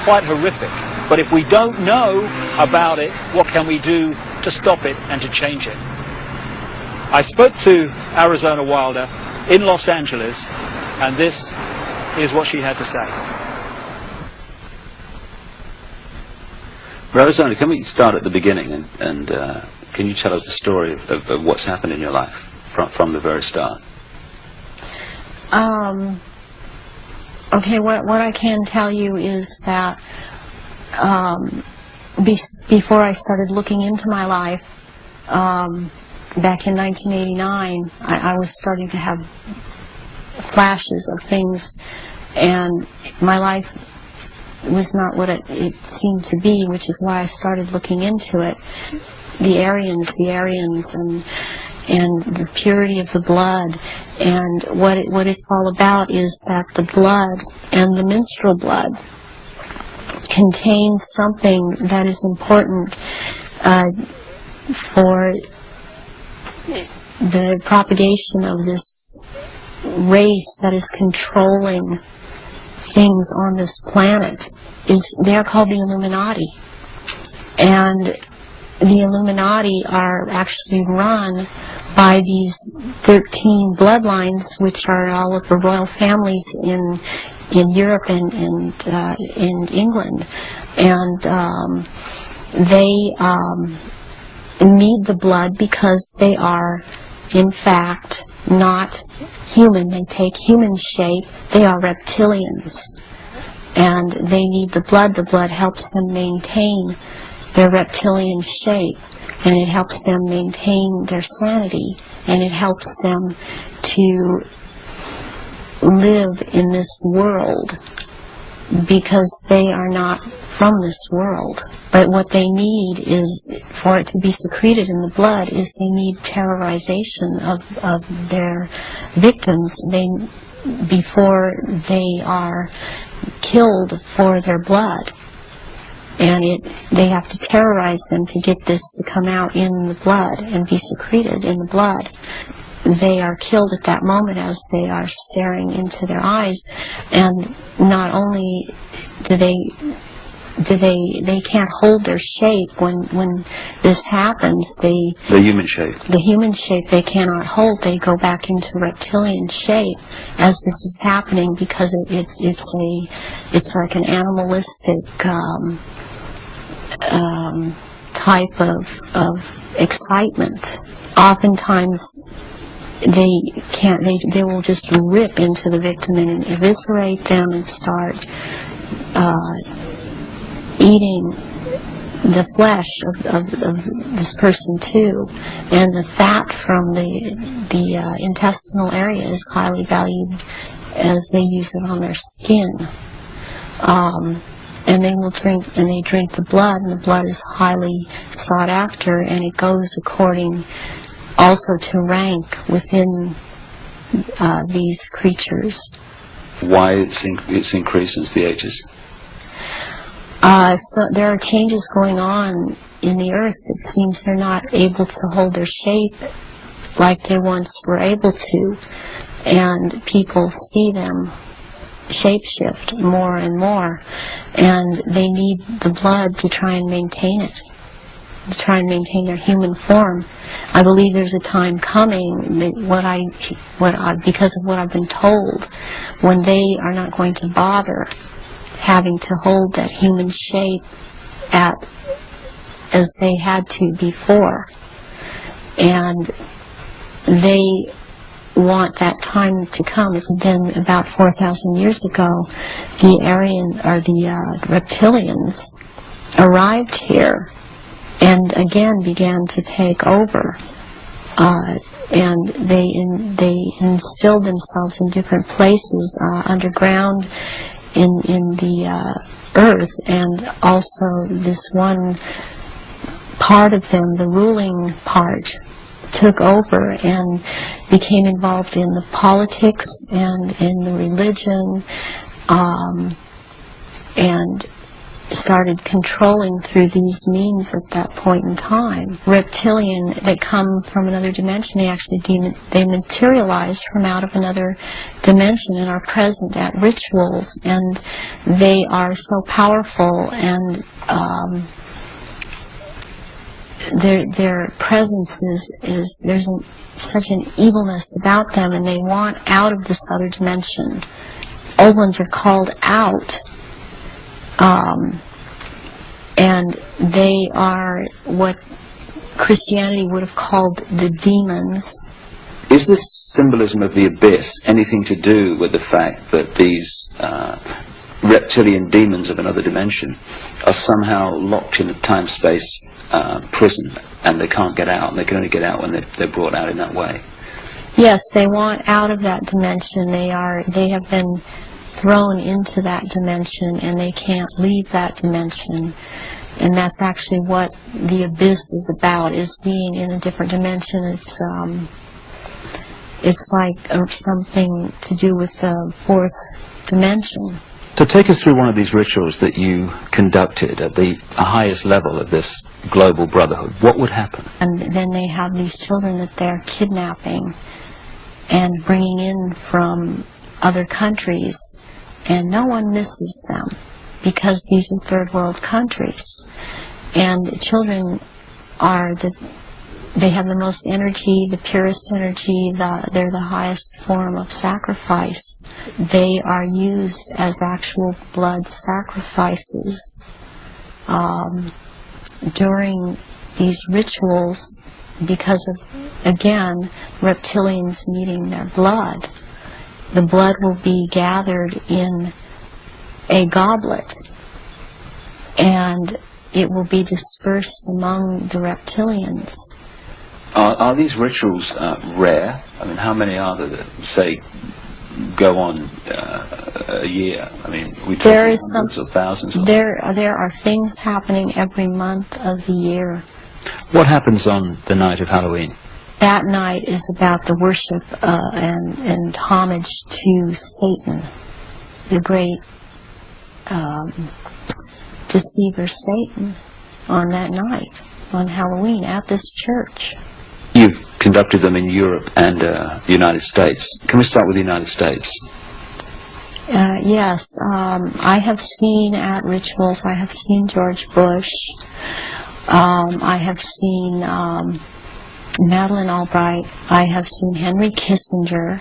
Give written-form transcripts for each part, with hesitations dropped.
quite horrific. But if we don't know about it, what can we do to stop it and to change it? I spoke to Arizona Wilder in Los Angeles, and this is what she had to say. Arizona, can we start at the beginning, and can you tell us the story of what's happened in your life from the very start? Okay, what I can tell you is that before I started looking into my life, back in 1989, I was starting to have flashes of things, and my life was not what it seemed to be, which is why I started looking into it. The Aryans, and the purity of the blood, and what it's all about is that the blood and the menstrual blood contains something that is important for the propagation of this race that is controlling things on this planet. They're called the Illuminati, and the Illuminati are actually run by these 13 bloodlines, which are all of the royal families in Europe and in England, and they need the blood because they are, in fact, not human. They take human shape. They are reptilians, and they need the blood. The blood helps them maintain their reptilian shape, and it helps them maintain their sanity, and it helps them to live in this world, because they are not from this world. But what they need is, for it to be secreted in the blood, is they need terrorization of their victims before they are killed for their blood. And they have to terrorize them to get this to come out in the blood and be secreted in the blood. They are killed at that moment as they are staring into their eyes, and not only do they can't hold their shape when this happens. The human shape they cannot hold. They go back into reptilian shape as this is happening, because it's like an animalistic type of excitement. Oftentimes they will just rip into the victim and eviscerate them and start eating the flesh of this person too. And the fat from the intestinal area is highly valued, as they use it on their skin. And they drink the blood, and the blood is highly sought after, and it goes according also to rank within these creatures. Why it's increased since the ages? So there are changes going on in the earth. It seems they're not able to hold their shape like they once were able to, and people see them shapeshift more and more, and they need the blood to try and maintain it, to try and maintain their human form. I believe there's a time coming, because of what I've been told, when they are not going to bother having to hold that human shape as they had to before, and they want that time to come. It's been about 4,000 years ago. The reptilians arrived here and again began to take over, and they instilled themselves in different places underground in the earth, and also this one part of them, the ruling part, took over and became involved in the politics and in the religion, and started controlling through these means at that point in time. Reptilian, they come from another dimension. They actually they materialize from out of another dimension and are present at rituals, and they are so powerful, and their presence is there's such an evilness about them, and they want out of this other dimension. Old ones are called out. And they are what Christianity would have called the demons. Is this symbolism of the abyss anything to do with the fact that these reptilian demons of another dimension are somehow locked in a time-space prison, and they can't get out, and they can only get out when they're brought out in that way? Yes, they want out of that dimension. They have been thrown into that dimension, and they can't leave that dimension. And that's actually what the abyss is about, is being in a different dimension. It's like something to do with the fourth dimension. So take us through one of these rituals that you conducted at the highest level of this global brotherhood. What would happen? And then they have these children that they're kidnapping and bringing in from other countries, and no one misses them because these are third world countries. And the children they have the most energy, the purest energy, they're the highest form of sacrifice. They are used as actual blood sacrifices during these rituals because of, again, reptilians needing their blood. The blood will be gathered in a goblet, and it will be dispersed among the reptilians. Are these rituals rare? I mean, how many are there that, say, go on a year? I mean, we talk hundreds or thousands? There are things happening every month of the year. What happens on the night of Halloween? That night is about the worship and homage to Satan, the great deceiver Satan, on that night, on Halloween, at this church. You've conducted them in Europe and the United States. Can we start with the United States? Yes, I have seen at rituals, I have seen George Bush, I have seen Madeleine Albright, I have seen Henry Kissinger,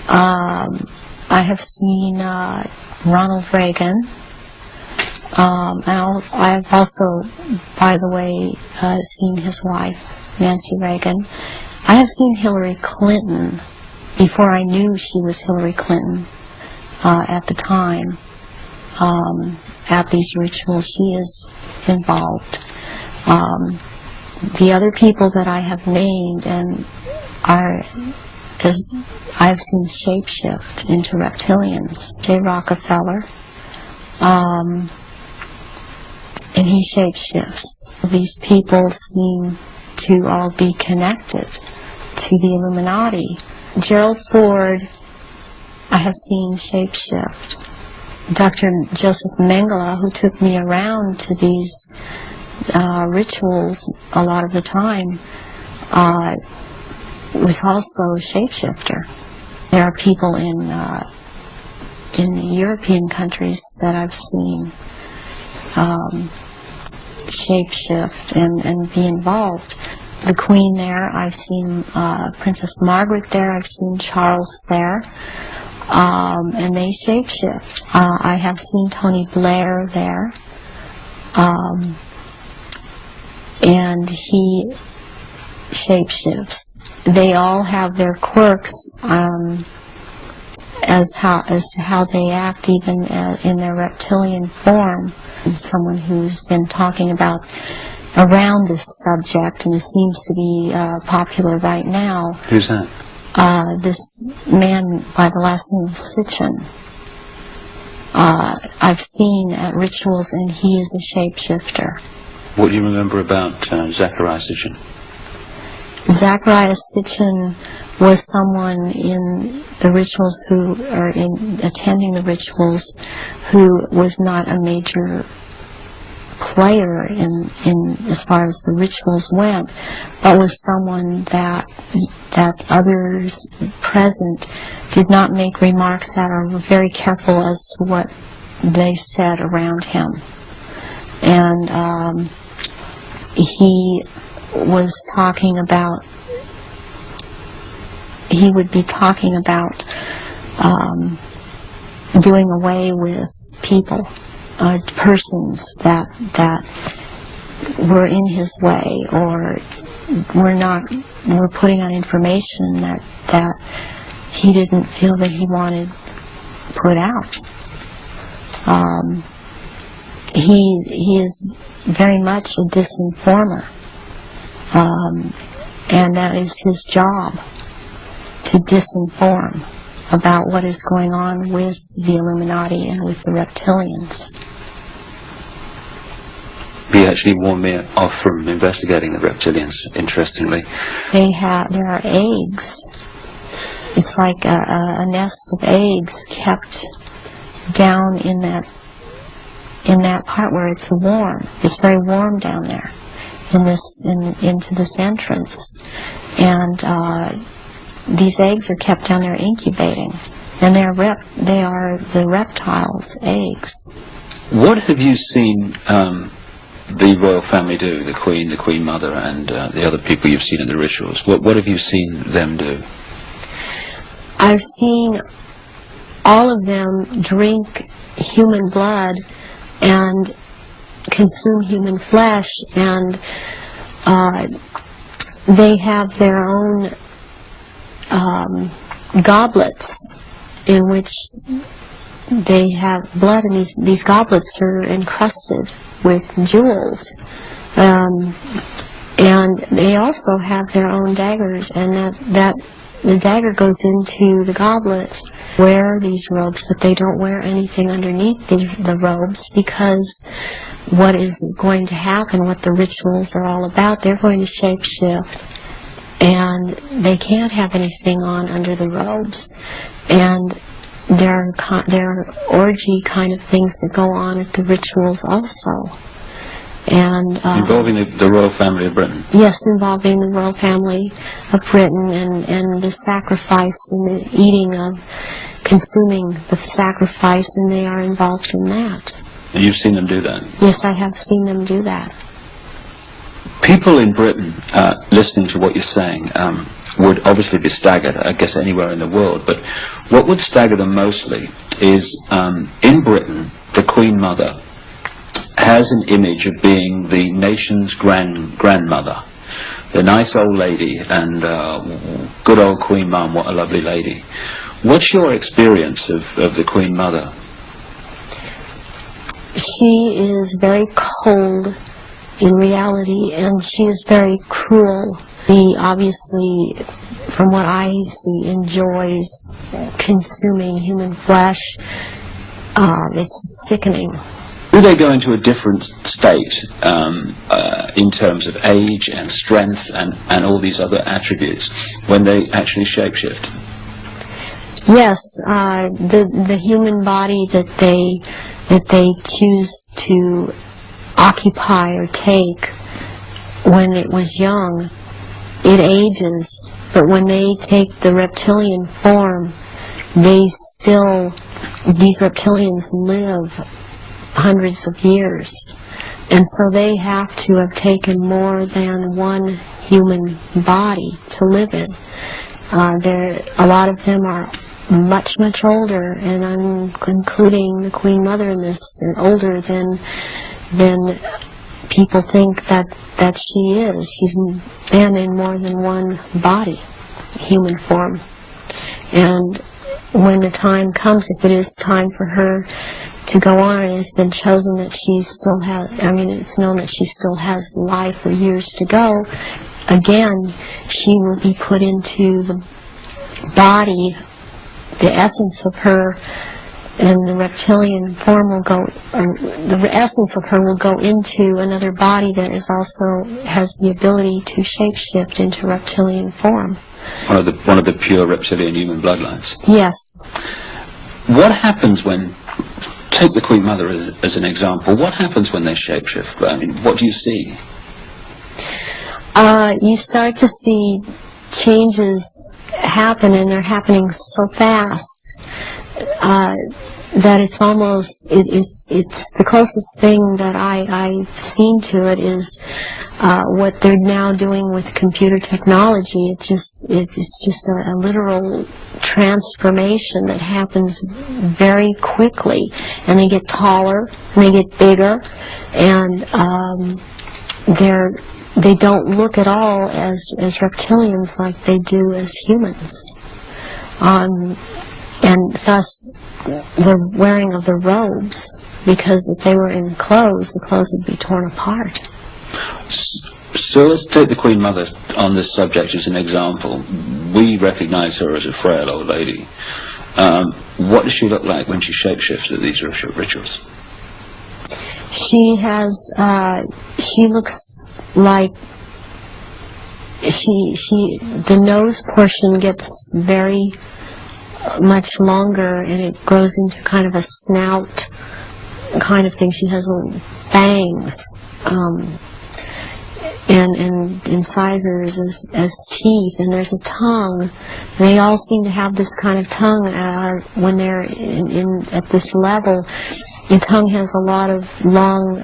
I have seen Ronald Reagan, and I have also, by the way, seen his wife, Nancy Reagan. I have seen Hillary Clinton before I knew she was Hillary Clinton at the time. At these rituals, she is involved. The other people that I have named I have seen shapeshift into reptilians. J. Rockefeller, and he shapeshifts. These people seem to all be connected to the Illuminati. Gerald Ford, I have seen shapeshift. Dr. Joseph Mengele, who took me around to these rituals a lot of the time, was also a shapeshifter. There are people in the European countries that I've seen shapeshift and be involved. The Queen there, I've seen Princess Margaret there, I've seen Charles there, and they shapeshift. I have seen Tony Blair there, and he shapeshifts. They all have their quirks as to how they act, even in their reptilian form. Someone who's been talking about around this subject, and it seems to be popular right now. Who's that? This man by the last name of Sitchin. I've seen at rituals, and he is a shapeshifter. What do you remember about Zachariah Sitchin? Zachariah Sitchin was someone in the rituals who, or in attending the rituals, who was not a major slayer in as far as the rituals went, but was someone that others present did not make remarks at or were very careful as to what they said around him. And he was talking about, he would be talking about doing away with people, persons that were in his way or were putting on information that he didn't feel that he wanted put out. He is very much a disinformer, and that is his job, to disinform about what is going on with the Illuminati and with the reptilians. He actually warned me off from investigating the reptilians, interestingly. There are eggs. It's like a nest of eggs kept down in that part where it's warm. It's very warm down there into this entrance. And these eggs are kept down there incubating, and they are the reptiles' eggs. What have you seen the royal family do? The Queen Mother, and the other people you've seen in the rituals. What have you seen them do? I've seen all of them drink human blood and consume human flesh, and they have their own goblets in which they have blood, and these goblets are encrusted with jewels, and they also have their own daggers, and that the dagger goes into the goblet. Wear these robes, but they don't wear anything underneath the robes, because what is going to happen, what the rituals are all about, they're going to shapeshift, and they can't have anything on under the robes. And there are orgy kind of things that go on at the rituals also. And involving the royal family of Britain? Yes, involving the royal family of Britain, and the sacrifice and the eating of, consuming the sacrifice, and they are involved in that. And you've seen them do that? Yes, I have seen them do that. People in Britain, listening to what you're saying, would obviously be staggered, I guess anywhere in the world, but what would stagger them mostly is, in Britain, the Queen Mother has an image of being the nation's grandmother, the nice old lady, and good old Queen Mum, what a lovely lady. What's your experience of the Queen Mother? She is very cold in reality, and she is very cruel. She obviously, from what I see, enjoys consuming human flesh. It's sickening. Do they go into a different state in terms of age and strength and all these other attributes when they actually shapeshift? Yes, the human body that they choose to occupy or take when it was young, it ages, but when they take the reptilian form, these reptilians live hundreds of years, and so they have to have taken more than one human body to live in. A lot of them are much older, and I'm including the Queen Mother in this, older than people think that she is. She's been in more than one body, human form. And when the time comes, if it is time for her to go on, it has been chosen that she still has, it's known that she still has life or years to go. Again, she will be put into the body, the essence of her, and the reptilian form will go, the essence of her will go into another body that is also has the ability to shapeshift into reptilian form. One of the pure reptilian human bloodlines. Yes. What happens when take the Queen Mother as an example. What happens when they shapeshift? I mean, what do you see? You start to see changes happen, and they're happening so fast that it's almost it's the closest thing that I've seen to it is what they're now doing with computer technology. It's just a literal transformation that happens very quickly, and they get taller and they get bigger, and they don't look at all as reptilians like they do as humans, and thus the wearing of the robes, because if they were in clothes, the clothes would be torn apart. So let's take the Queen Mother on this subject as an example. We recognize her as a frail old lady. What does she look like when she shapeshifts at these rituals? She looks like the nose portion gets very much longer, and it grows into kind of a snout kind of thing. She has little fangs, and incisors as teeth, and there's a tongue. And they all seem to have this kind of tongue when they're at this level. The tongue has a lot of long,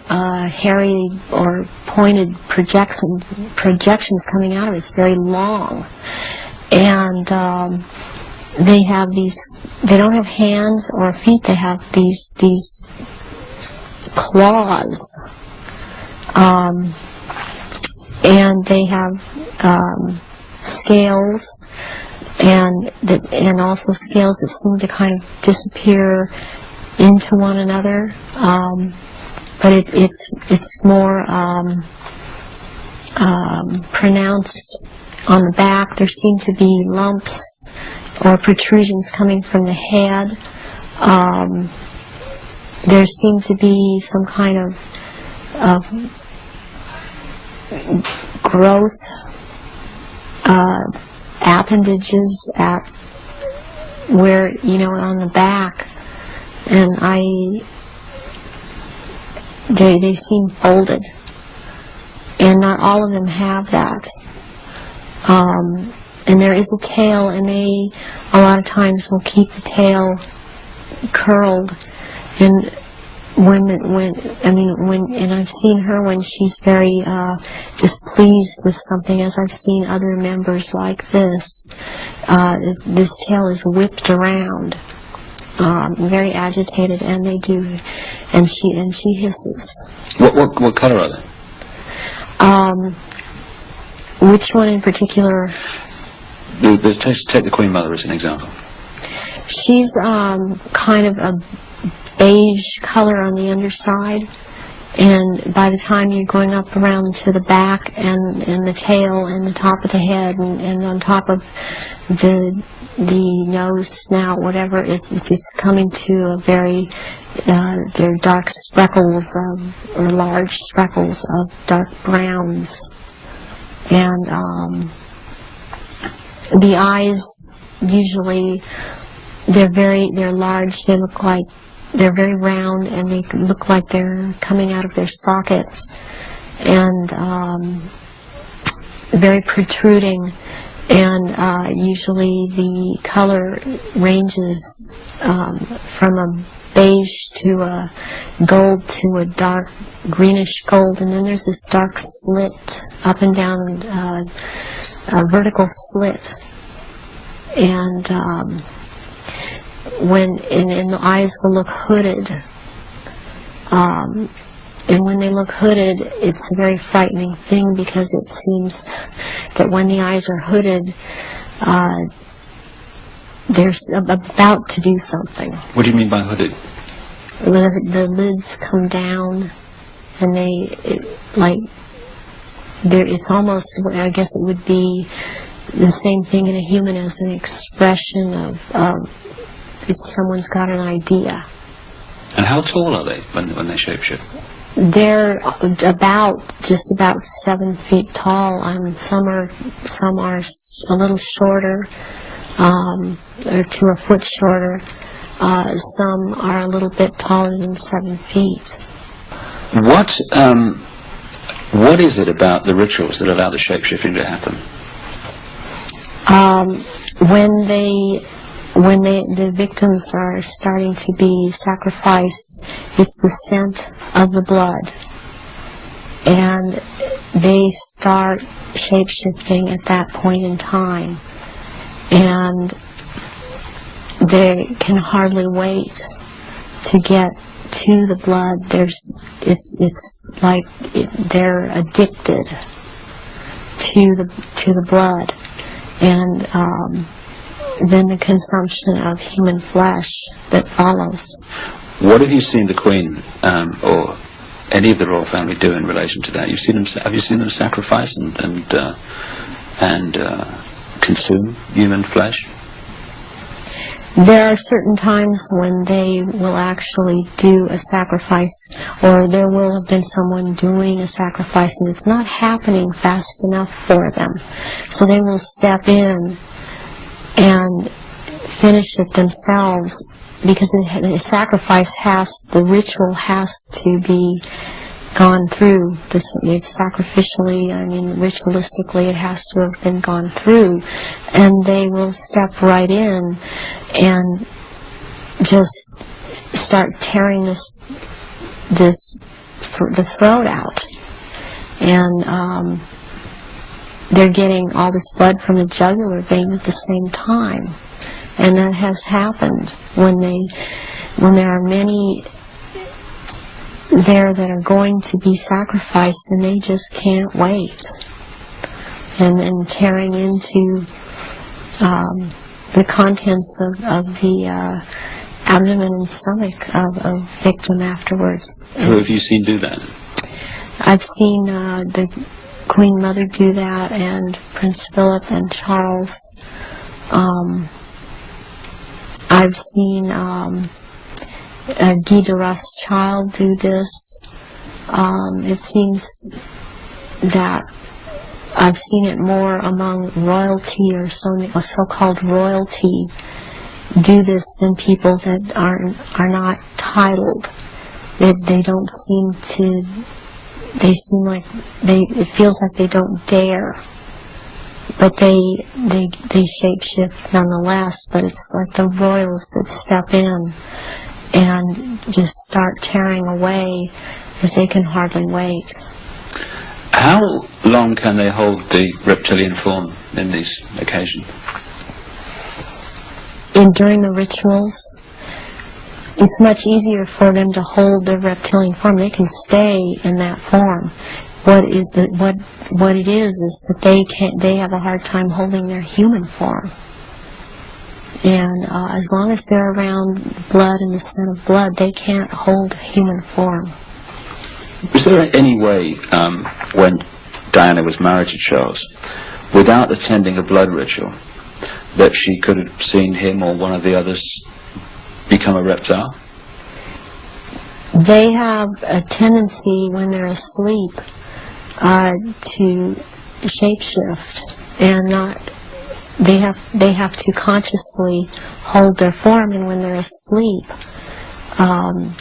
hairy or pointed projections coming out of it. It's very long. And they have these, they don't have hands or feet, they have these claws. And they have scales, and also scales that seem to kind of disappear into one another, but it's more pronounced on the back. There seem to be lumps or protrusions coming from the head. There seem to be some kind of growth appendages at where, on the back. And they seem folded, and not all of them have that. And there is a tail, and they a lot of times will keep the tail curled. And and I've seen her when she's very displeased with something, as I've seen other members like this. This tail is whipped around. Very agitated, and they do, and she hisses. What color are they? Which one in particular? Take the Queen Mother as an example. She's kind of a beige color on the underside, and by the time you're going up around to the back and the tail and the top of the head and on top of the nose, snout, whatever, it's coming to a very, they're dark speckles or large speckles of dark browns. And the eyes, usually, they're large, they look like, they're very round, and they look like they're coming out of their sockets, and very protruding. And usually the color ranges from a beige to a gold to a dark greenish gold, and then there's this dark slit up and down, a vertical slit. And and the eyes will look hooded. And when they look hooded, it's a very frightening thing, because it seems that when the eyes are hooded, they're about to do something. What do you mean by hooded? The lids come down, and it's almost, I guess it would be the same thing in a human as an expression of someone's got an idea. And how tall are they when they shapeshift? They're just about 7 feet tall. Some are a little shorter, or to a foot shorter. Some are a little bit taller than 7 feet. What is it about the rituals that allow the shape-shifting to happen? When the victims are starting to be sacrificed, it's the scent of the blood, and they start shape-shifting at that point in time, and they can hardly wait to get to the blood. It's like they're addicted to the blood, and then the consumption of human flesh that follows. What have you seen the Queen or any of the royal family do in relation to that? Have you seen them sacrifice and consume human flesh? There are certain times when they will actually do a sacrifice, or there will have been someone doing a sacrifice, and it's not happening fast enough for them. So they will step in and finish it themselves, because the sacrifice the ritual has to be gone through. It's sacrificially, ritualistically, it has to have been gone through, and they will step right in and just start tearing the throat out, and they're getting all this blood from the jugular vein at the same time, and that has happened when there are many there that are going to be sacrificed, and they just can't wait, and tearing into the contents of the abdomen and stomach of a victim afterwards. Who have you seen do that? I've seen the Queen Mother do that, and Prince Philip and Charles. I've seen Guy de Rothschild do this. It seems that I've seen it more among royalty, or so-called royalty, do this than people that are not titled. They don't seem to. They seem like it feels like they don't dare, but they shape-shift nonetheless. But it's like the royals that step in and just start tearing away, because they can hardly wait. How long can they hold the reptilian form in these occasions? During the rituals, it's much easier for them to hold their reptilian form. They can stay in that form. What it is that they have a hard time holding their human form. And as long as they're around blood and the scent of blood, they can't hold human form. Was there any way, when Diana was married to Charles, without attending a blood ritual, that she could have seen him or one of the others become a reptile? They have a tendency, when they're asleep, to shapeshift, and not. They have to consciously hold their form, and when they're asleep,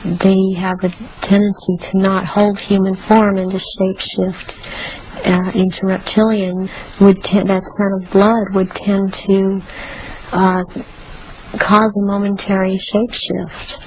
they have a tendency to not hold human form and to shapeshift into reptilian. That scent of blood would tend to cause a momentary shapeshift.